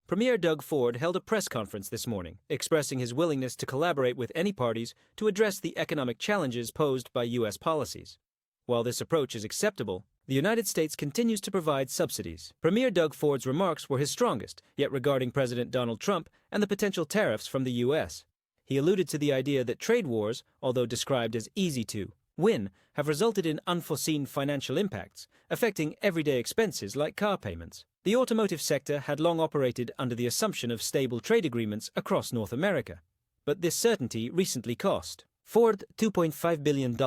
Premier Doug Ford held a press conference this morning, expressing his willingness to collaborate with any parties to address the economic challenges posed by U.S. policies. While this approach is acceptable, the United States continues to provide subsidies. Premier Doug Ford's remarks were his strongest, yet regarding President Donald Trump and the potential tariffs from the U.S. He alluded to the idea that trade wars, although described as easy to win, have resulted in unforeseen financial impacts, affecting everyday expenses like car payments. The automotive sector had long operated under the assumption of stable trade agreements across North America, but this certainty recently cost Ford $2.5 billion.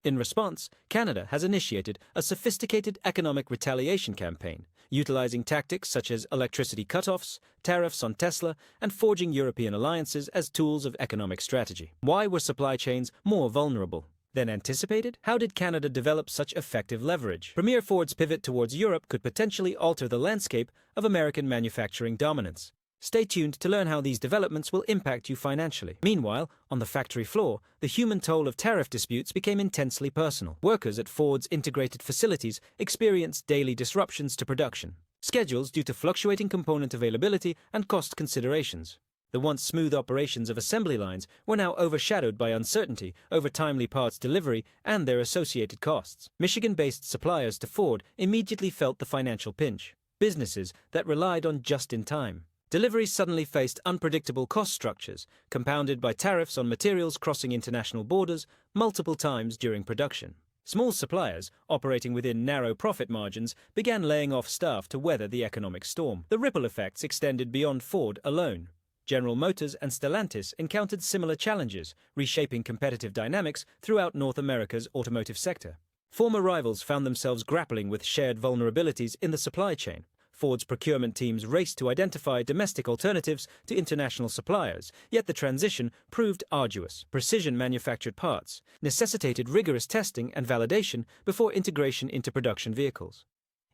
In response, Canada has initiated a sophisticated economic retaliation campaign, utilizing tactics such as electricity cutoffs, tariffs on Tesla, and forging European alliances as tools of economic strategy. Why were supply chains more vulnerable than anticipated? How did Canada develop such effective leverage? Premier Ford's pivot towards Europe could potentially alter the landscape of American manufacturing dominance. Stay tuned to learn how these developments will impact you financially. Meanwhile, on the factory floor, the human toll of tariff disputes became intensely personal. Workers at Ford's integrated facilities experienced daily disruptions to production schedules due to fluctuating component availability and cost considerations. The once smooth operations of assembly lines were now overshadowed by uncertainty over timely parts delivery and their associated costs. Michigan-based suppliers to Ford immediately felt the financial pinch. Businesses that relied on just-in-time deliveries suddenly faced unpredictable cost structures, compounded by tariffs on materials crossing international borders multiple times during production. Small suppliers, operating within narrow profit margins, began laying off staff to weather the economic storm. The ripple effects extended beyond Ford alone. General Motors and Stellantis encountered similar challenges, reshaping competitive dynamics throughout North America's automotive sector. Former rivals found themselves grappling with shared vulnerabilities in the supply chain. Ford's procurement teams raced to identify domestic alternatives to international suppliers, yet the transition proved arduous. Precision-manufactured parts necessitated rigorous testing and validation before integration into production vehicles.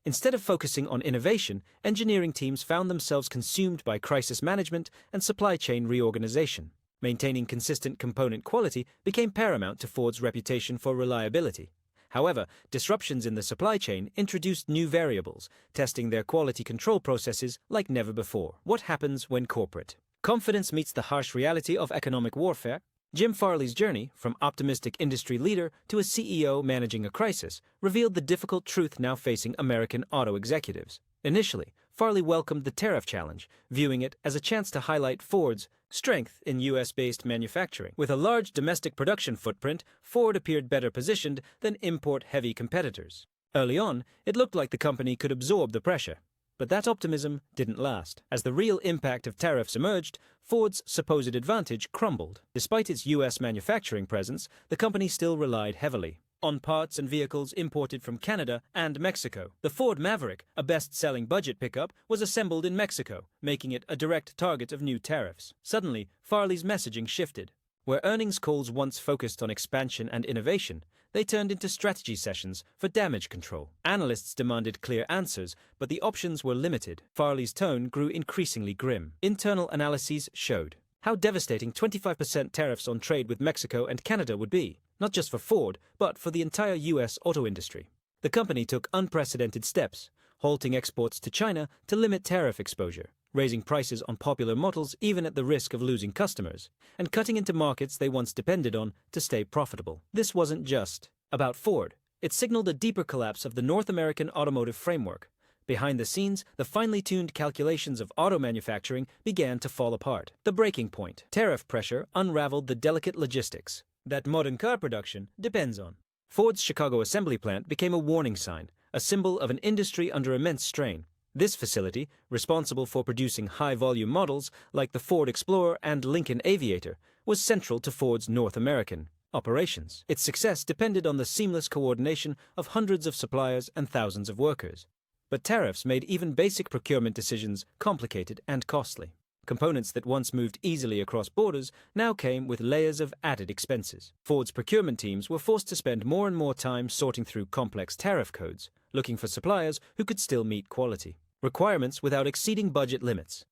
Instead of focusing on innovation, engineering teams found themselves consumed by crisis management and supply chain reorganization. Maintaining consistent component quality became paramount to Ford's reputation for reliability. However, disruptions in the supply chain introduced new variables, testing their quality control processes like never before. What happens when corporate confidence meets the harsh reality of economic warfare? Jim Farley's journey, from optimistic industry leader to a CEO managing a crisis, revealed the difficult truth now facing American auto executives. Initially, Farley welcomed the tariff challenge, viewing it as a chance to highlight Ford's strength in U.S.-based manufacturing. With a large domestic production footprint, Ford appeared better positioned than import-heavy competitors. Early on, it looked like the company could absorb the pressure. But that optimism didn't last. As the real impact of tariffs emerged, Ford's supposed advantage crumbled. Despite its U.S. manufacturing presence, the company still relied heavily on parts and vehicles imported from Canada and Mexico. The Ford Maverick, a best-selling budget pickup, was assembled in Mexico, making it a direct target of new tariffs. Suddenly, Farley's messaging shifted. Where earnings calls once focused on expansion and innovation, they turned into strategy sessions for damage control. Analysts demanded clear answers, but the options were limited. Farley's tone grew increasingly grim. Internal analyses showed how devastating 25% tariffs on trade with Mexico and Canada would be, not just for Ford, but for the entire U.S. auto industry. The company took unprecedented steps, halting exports to China to limit tariff exposure, raising prices on popular models even at the risk of losing customers, and cutting into markets they once depended on to stay profitable. This wasn't just about Ford. It signaled a deeper collapse of the North American automotive framework. Behind the scenes, the finely tuned calculations of auto manufacturing began to fall apart. The breaking point. Tariff pressure unraveled the delicate logistics that modern car production depends on. Ford's Chicago assembly plant became a warning sign, a symbol of an industry under immense strain. This facility, responsible for producing high-volume models like the Ford Explorer and Lincoln Aviator, was central to Ford's North American operations. Its success depended on the seamless coordination of hundreds of suppliers and thousands of workers. But tariffs made even basic procurement decisions complicated and costly. Components that once moved easily across borders now came with layers of added expenses. Ford's procurement teams were forced to spend more and more time sorting through complex tariff codes, looking for suppliers who could still meet quality requirements without exceeding budget limits.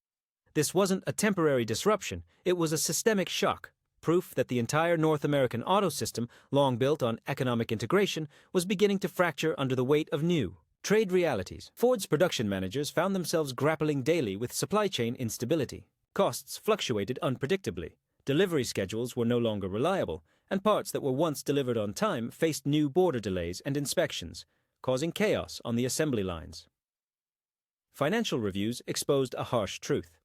This wasn't a temporary disruption, it was a systemic shock, proof that the entire North American auto system, long built on economic integration, was beginning to fracture under the weight of new, Trade realities. Ford's production managers found themselves grappling daily with supply chain instability. Costs fluctuated unpredictably. Delivery schedules were no longer reliable, and parts that were once delivered on time faced new border delays and inspections, causing chaos on the assembly lines. Financial reviews exposed a harsh truth.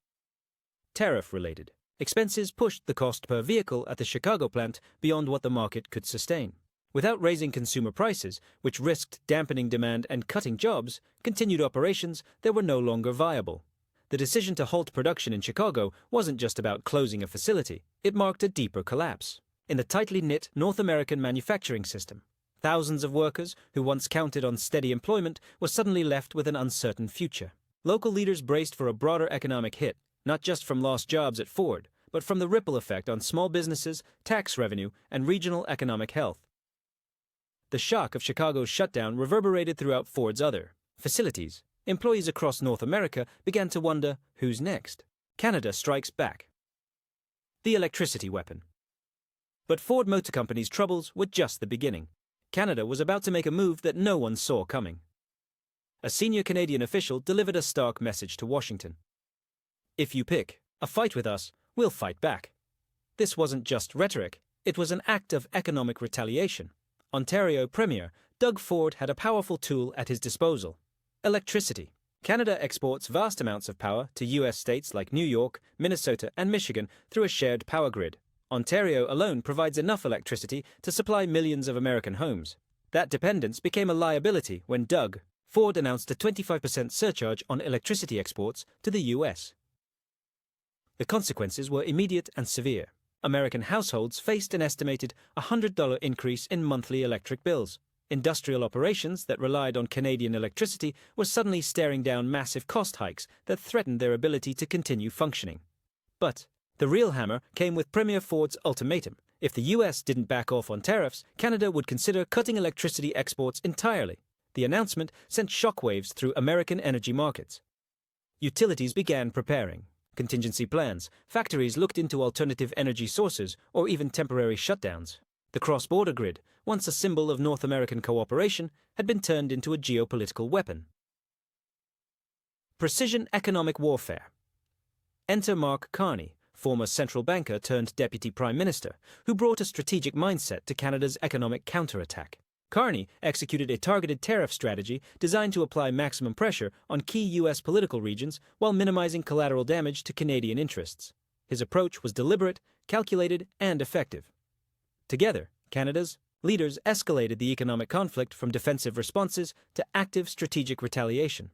Tariff-related. Expenses pushed the cost per vehicle at the Chicago plant beyond what the market could sustain. Without raising consumer prices, which risked dampening demand and cutting jobs, continued operations that were no longer viable. The decision to halt production in Chicago wasn't just about closing a facility, it marked a deeper collapse. In the tightly knit North American manufacturing system, thousands of workers who once counted on steady employment were suddenly left with an uncertain future. Local leaders braced for a broader economic hit, not just from lost jobs at Ford, but from the ripple effect on small businesses, tax revenue, and regional economic health. The shock of Chicago's shutdown reverberated throughout Ford's other facilities. Employees across North America began to wonder, who's next? Canada strikes back. The electricity weapon. But Ford Motor Company's troubles were just the beginning. Canada was about to make a move that no one saw coming. A senior Canadian official delivered a stark message to Washington. If you pick a fight with us, we'll fight back. This wasn't just rhetoric, it was an act of economic retaliation. Ontario Premier Doug Ford had a powerful tool at his disposal: electricity. Canada exports vast amounts of power to U.S. states like New York, Minnesota, and Michigan through a shared power grid. Ontario alone provides enough electricity to supply millions of American homes. That dependence became a liability when Doug Ford announced a 25% surcharge on electricity exports to the U.S. The consequences were immediate and severe. American households faced an estimated $100 increase in monthly electric bills. Industrial operations that relied on Canadian electricity were suddenly staring down massive cost hikes that threatened their ability to continue functioning. But the real hammer came with Premier Ford's ultimatum. If the U.S. didn't back off on tariffs, Canada would consider cutting electricity exports entirely. The announcement sent shockwaves through American energy markets. Utilities began preparing contingency plans. Factories looked into alternative energy sources or even temporary shutdowns. The cross-border grid, once a symbol of North American cooperation, had been turned into a geopolitical weapon. Precision economic warfare. Enter Mark Carney, former central banker turned deputy prime minister, who brought a strategic mindset to Canada's economic counterattack. Carney executed a targeted tariff strategy designed to apply maximum pressure on key U.S. political regions while minimizing collateral damage to Canadian interests. His approach was deliberate, calculated, and effective. Together, Canada's leaders escalated the economic conflict from defensive responses to active strategic retaliation.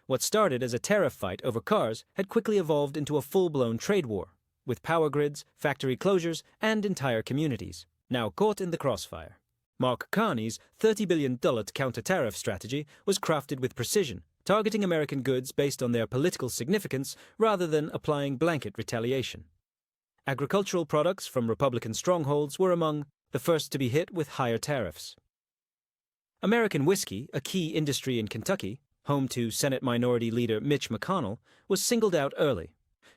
What started as a tariff fight over cars had quickly evolved into a full-blown trade war, with power grids, factory closures, and entire communities now caught in the crossfire. Mark Carney's $30 billion counter-tariff strategy was crafted with precision, targeting American goods based on their political significance rather than applying blanket retaliation. Agricultural products from Republican strongholds were among the first to be hit with higher tariffs. American whiskey, a key industry in Kentucky, home to Senate Minority Leader Mitch McConnell, was singled out early.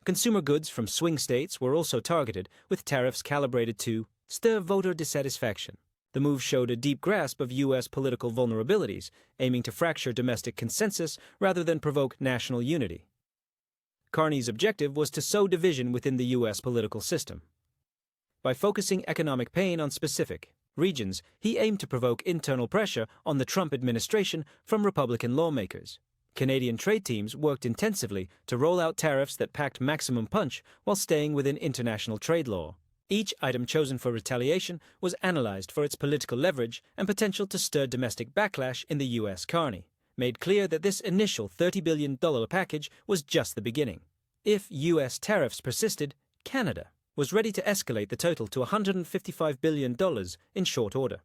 Consumer goods from swing states were also targeted, with tariffs calibrated to stir voter dissatisfaction. The move showed a deep grasp of U.S. political vulnerabilities, aiming to fracture domestic consensus rather than provoke national unity. Carney's objective was to sow division within the U.S. political system. By focusing economic pain on specific regions, he aimed to provoke internal pressure on the Trump administration from Republican lawmakers. Canadian trade teams worked intensively to roll out tariffs that packed maximum punch while staying within international trade law. Each item chosen for retaliation was analyzed for its political leverage and potential to stir domestic backlash in the U.S. Carney made clear that this initial $30 billion package was just the beginning. If U.S. tariffs persisted, Canada was ready to escalate the total to $155 billion in short order.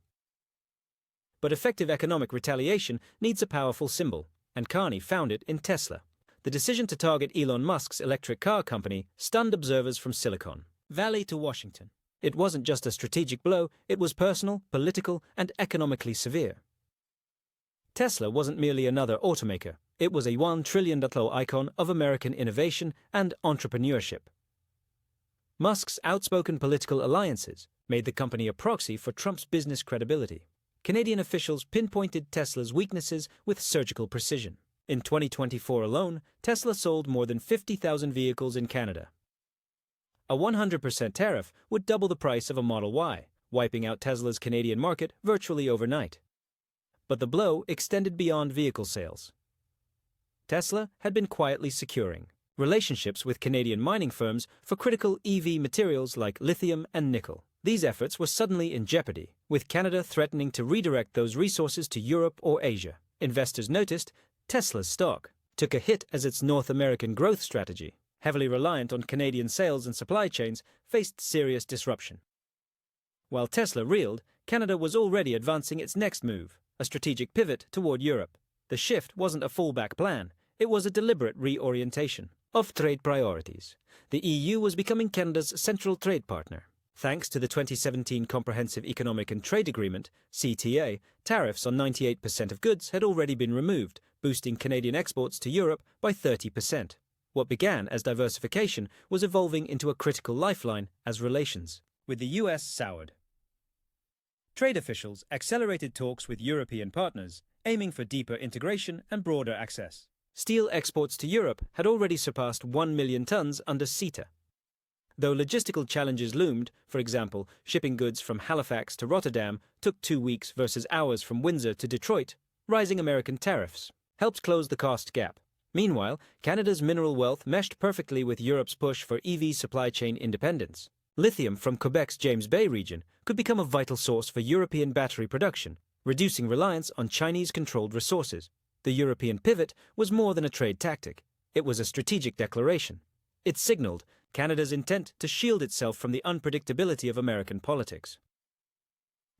But effective economic retaliation needs a powerful symbol, and Carney found it in Tesla. The decision to target Elon Musk's electric car company stunned observers from Silicon Valley to Washington. It wasn't just a strategic blow, it was personal, political, and economically severe. Tesla wasn't merely another automaker, it was a $1 trillion icon of American innovation and entrepreneurship. Musk's outspoken political alliances made the company a proxy for Trump's business credibility. Canadian officials pinpointed Tesla's weaknesses with surgical precision. In 2024 alone, Tesla sold more than 50,000 vehicles in Canada. A 100% tariff would double the price of a Model Y, wiping out Tesla's Canadian market virtually overnight. But the blow extended beyond vehicle sales. Tesla had been quietly securing relationships with Canadian mining firms for critical EV materials like lithium and nickel. These efforts were suddenly in jeopardy, with Canada threatening to redirect those resources to Europe or Asia. Investors noticed Tesla's stock took a hit as its North American growth strategy, heavily reliant on Canadian sales and supply chains, faced serious disruption. While Tesla reeled, Canada was already advancing its next move, a strategic pivot toward Europe. The shift wasn't a fallback plan, it was a deliberate reorientation of trade priorities. The EU was becoming Canada's central trade partner. Thanks to the 2017 Comprehensive Economic and Trade Agreement, CTA, tariffs on 98% of goods had already been removed, boosting Canadian exports to Europe by 30%. What began as diversification was evolving into a critical lifeline as relations with the US soured. Trade officials accelerated talks with European partners, aiming for deeper integration and broader access. Steel exports to Europe had already surpassed 1 million tons under CETA. Though logistical challenges loomed, for example, shipping goods from Halifax to Rotterdam took 2 weeks versus hours from Windsor to Detroit, rising American tariffs helped close the cost gap. Meanwhile, Canada's mineral wealth meshed perfectly with Europe's push for EV supply chain independence. Lithium from Quebec's James Bay region could become a vital source for European battery production, reducing reliance on Chinese-controlled resources. The European pivot was more than a trade tactic. It was a strategic declaration. It signaled Canada's intent to shield itself from the unpredictability of American politics.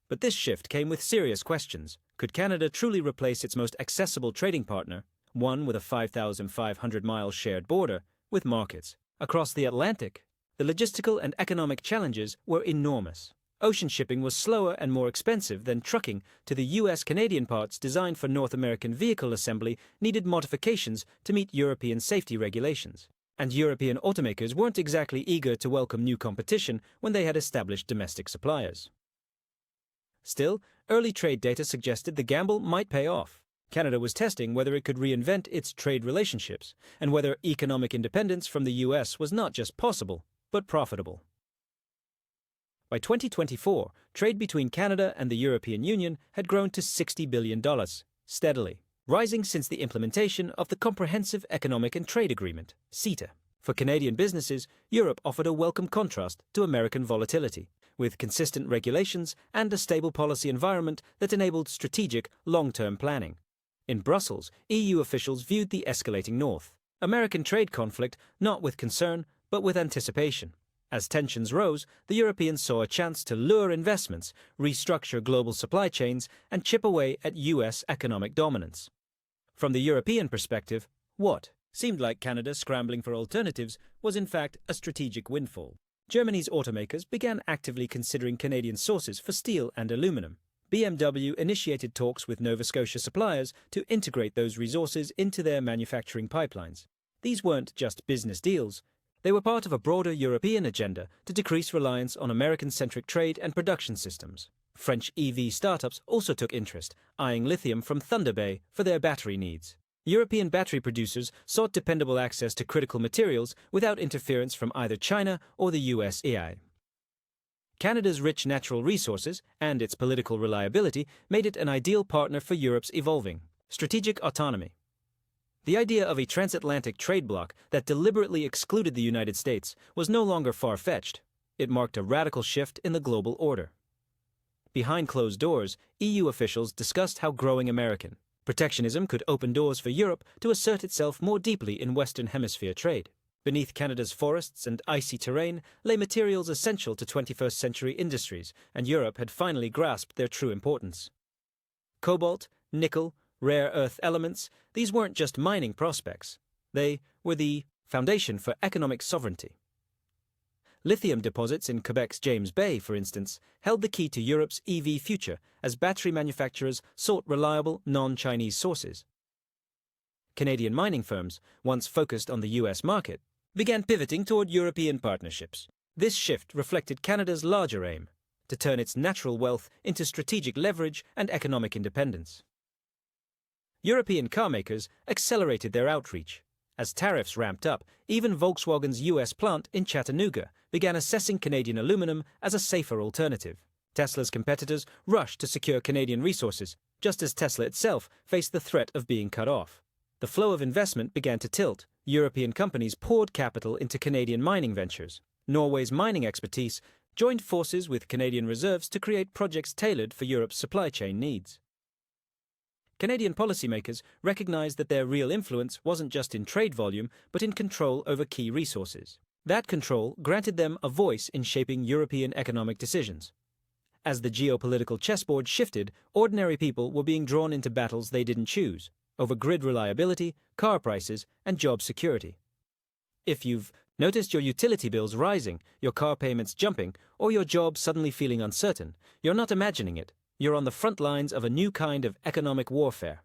But this shift came with serious questions. Could Canada truly replace its most accessible trading partner, one with a 5,500-mile shared border, with markets across the Atlantic? The logistical and economic challenges were enormous. Ocean shipping was slower and more expensive than trucking to the US-Canadian parts designed for North American vehicle assembly needed modifications to meet European safety regulations. And European automakers weren't exactly eager to welcome new competition when they had established domestic suppliers. Still, early trade data suggested the gamble might pay off. Canada was testing whether it could reinvent its trade relationships, and whether economic independence from the US was not just possible, but profitable. By 2024, trade between Canada and the European Union had grown to $60 billion, steadily rising since the implementation of the Comprehensive Economic and Trade Agreement, CETA. For Canadian businesses, Europe offered a welcome contrast to American volatility, with consistent regulations and a stable policy environment that enabled strategic, long-term planning. In Brussels, EU officials viewed the escalating North American trade conflict not with concern, but with anticipation. As tensions rose, the Europeans saw a chance to lure investments, restructure global supply chains, and chip away at US economic dominance. From the European perspective, what seemed like Canada scrambling for alternatives was in fact a strategic windfall. Germany's automakers began actively considering Canadian sources for steel and aluminum. BMW initiated talks with Nova Scotia suppliers to integrate those resources into their manufacturing pipelines. These weren't just business deals. They were part of a broader European agenda to decrease reliance on American-centric trade and production systems. French EV startups also took interest, eyeing lithium from Thunder Bay for their battery needs. European battery producers sought dependable access to critical materials without interference from either China or the USA. Canada's rich natural resources and its political reliability made it an ideal partner for Europe's evolving strategic autonomy. The idea of a transatlantic trade bloc that deliberately excluded the United States was no longer far-fetched. It marked a radical shift in the global order. Behind closed doors, EU officials discussed how growing American protectionism could open doors for Europe to assert itself more deeply in Western Hemisphere trade. Beneath Canada's forests and icy terrain lay materials essential to 21st century industries, and Europe had finally grasped their true importance. Cobalt, nickel, rare earth elements, these weren't just mining prospects. They were the foundation for economic sovereignty. Lithium deposits in Quebec's James Bay, for instance, held the key to Europe's EV future as battery manufacturers sought reliable, non-Chinese sources. Canadian mining firms, once focused on the US market, began pivoting toward European partnerships. This shift reflected Canada's larger aim: to turn its natural wealth into strategic leverage and economic independence. European carmakers accelerated their outreach. As tariffs ramped up, even Volkswagen's US plant in Chattanooga began assessing Canadian aluminum as a safer alternative. Tesla's competitors rushed to secure Canadian resources, just as Tesla itself faced the threat of being cut off. The flow of investment began to tilt. European companies poured capital into Canadian mining ventures. Norway's mining expertise joined forces with Canadian reserves to create projects tailored for Europe's supply chain needs. Canadian policymakers recognized that their real influence wasn't just in trade volume, but in control over key resources. That control granted them a voice in shaping European economic decisions. As the geopolitical chessboard shifted, ordinary people were being drawn into battles they didn't choose, over grid reliability, car prices, and job security. If you've noticed your utility bills rising, your car payments jumping, or your job suddenly feeling uncertain, you're not imagining it. You're on the front lines of a new kind of economic warfare.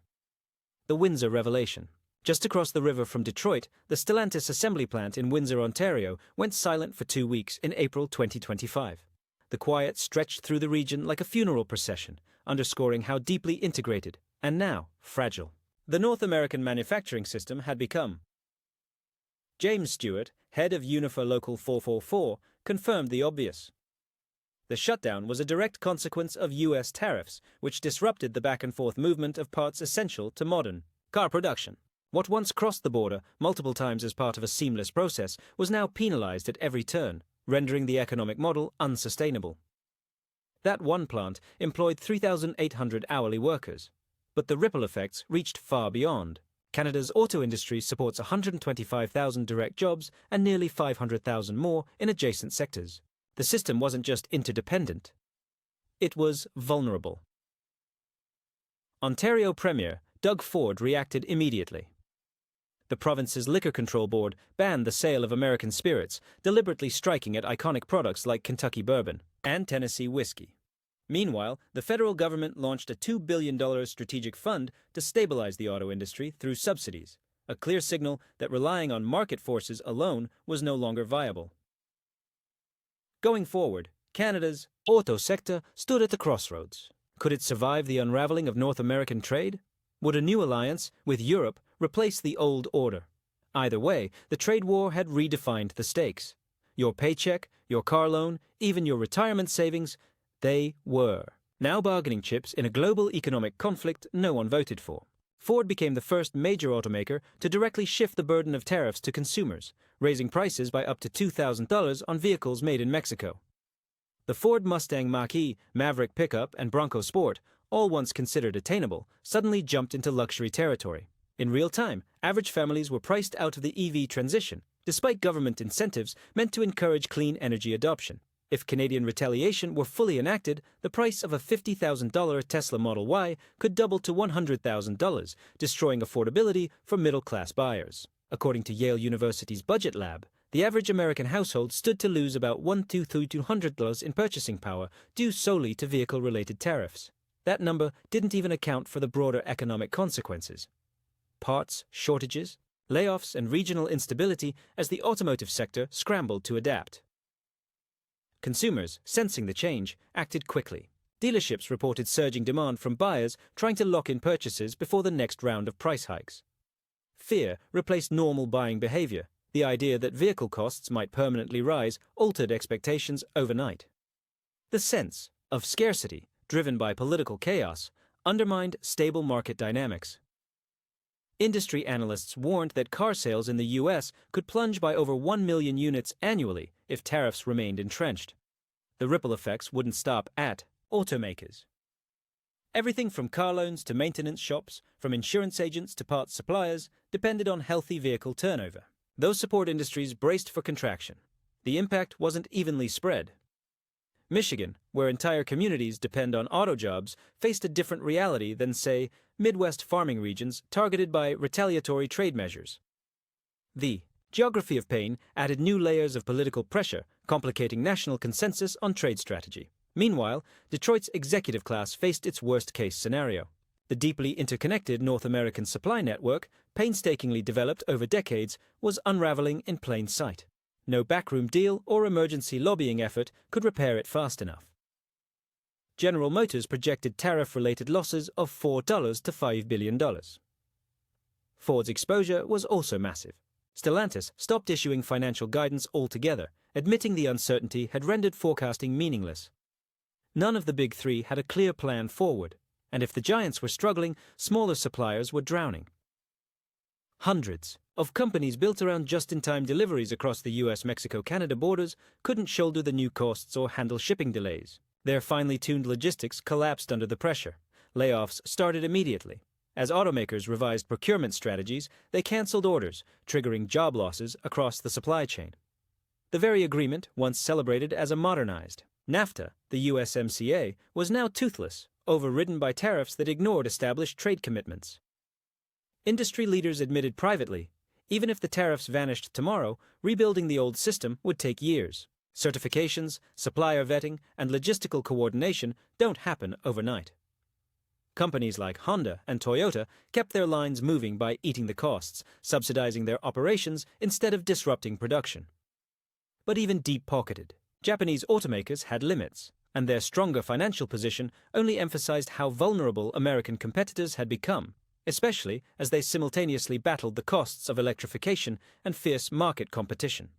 The Windsor Revelation. Just across the river from Detroit, the Stellantis assembly plant in Windsor, Ontario, went silent for 2 weeks in April 2025. The quiet stretched through the region like a funeral procession, underscoring how deeply integrated, and now fragile, the North American manufacturing system had become. James Stewart, head of Unifor Local 444, confirmed the obvious. The shutdown was a direct consequence of US tariffs, which disrupted the back-and-forth movement of parts essential to modern car production. What once crossed the border multiple times as part of a seamless process was now penalized at every turn, rendering the economic model unsustainable. That one plant employed 3,800 hourly workers, but the ripple effects reached far beyond. Canada's auto industry supports 125,000 direct jobs and nearly 500,000 more in adjacent sectors. The system wasn't just interdependent. It was vulnerable. Ontario Premier Doug Ford reacted immediately. The province's liquor control board banned the sale of American spirits, deliberately striking at iconic products like Kentucky bourbon and Tennessee whiskey. Meanwhile, the federal government launched a $2 billion strategic fund to stabilize the auto industry through subsidies, a clear signal that relying on market forces alone was no longer viable. Going forward, Canada's auto sector stood at the crossroads. Could it survive the unraveling of North American trade? Would a new alliance with Europe replace the old order? Either way, the trade war had redefined the stakes. Your paycheck, your car loan, even your retirement savings, they were now bargaining chips in a global economic conflict no one voted for. Ford became the first major automaker to directly shift the burden of tariffs to consumers, raising prices by up to $2,000 on vehicles made in Mexico. The Ford Mustang Mach-E, Maverick pickup, and Bronco Sport, all once considered attainable, suddenly jumped into luxury territory. In real time, average families were priced out of the EV transition, despite government incentives meant to encourage clean energy adoption. If Canadian retaliation were fully enacted, the price of a $50,000 Tesla Model Y could double to $100,000, destroying affordability for middle-class buyers. According to Yale University's Budget Lab, the average American household stood to lose about $1,200 in purchasing power due solely to vehicle-related tariffs. That number didn't even account for the broader economic consequences. Parts shortages, layoffs, and regional instability as the automotive sector scrambled to adapt. Consumers, sensing the change, acted quickly. Dealerships reported surging demand from buyers trying to lock in purchases before the next round of price hikes. Fear replaced normal buying behavior. The idea that vehicle costs might permanently rise altered expectations overnight. The sense of scarcity, driven by political chaos, undermined stable market dynamics. Industry analysts warned that car sales in the U.S. could plunge by over 1 million units annually if tariffs remained entrenched. The ripple effects wouldn't stop at automakers. Everything from car loans to maintenance shops, from insurance agents to parts suppliers, depended on healthy vehicle turnover. Those support industries braced for contraction. The impact wasn't evenly spread. Michigan, where entire communities depend on auto jobs, faced a different reality than, say, Midwest farming regions targeted by retaliatory trade measures. The geography of pain added new layers of political pressure, complicating national consensus on trade strategy. Meanwhile, Detroit's executive class faced its worst-case scenario. The deeply interconnected North American supply network, painstakingly developed over decades, was unraveling in plain sight. No backroom deal or emergency lobbying effort could repair it fast enough. General Motors projected tariff-related losses of $4 to $5 billion. Ford's exposure was also massive. Stellantis stopped issuing financial guidance altogether, admitting the uncertainty had rendered forecasting meaningless. None of the big three had a clear plan forward, and if the giants were struggling, smaller suppliers were drowning. Hundreds of companies built around just-in-time deliveries across the US-Mexico-Canada borders couldn't shoulder the new costs or handle shipping delays. Their finely tuned logistics collapsed under the pressure. Layoffs started immediately. As automakers revised procurement strategies, they canceled orders, triggering job losses across the supply chain. The very agreement, once celebrated as a modernized NAFTA, the USMCA, was now toothless, overridden by tariffs that ignored established trade commitments. Industry leaders admitted privately, even if the tariffs vanished tomorrow, rebuilding the old system would take years. Certifications, supplier vetting, and logistical coordination don't happen overnight. Companies like Honda and Toyota kept their lines moving by eating the costs, subsidizing their operations instead of disrupting production. But even deep-pocketed, Japanese automakers had limits, and their stronger financial position only emphasized how vulnerable American competitors had become, especially as they simultaneously battled the costs of electrification and fierce market competition.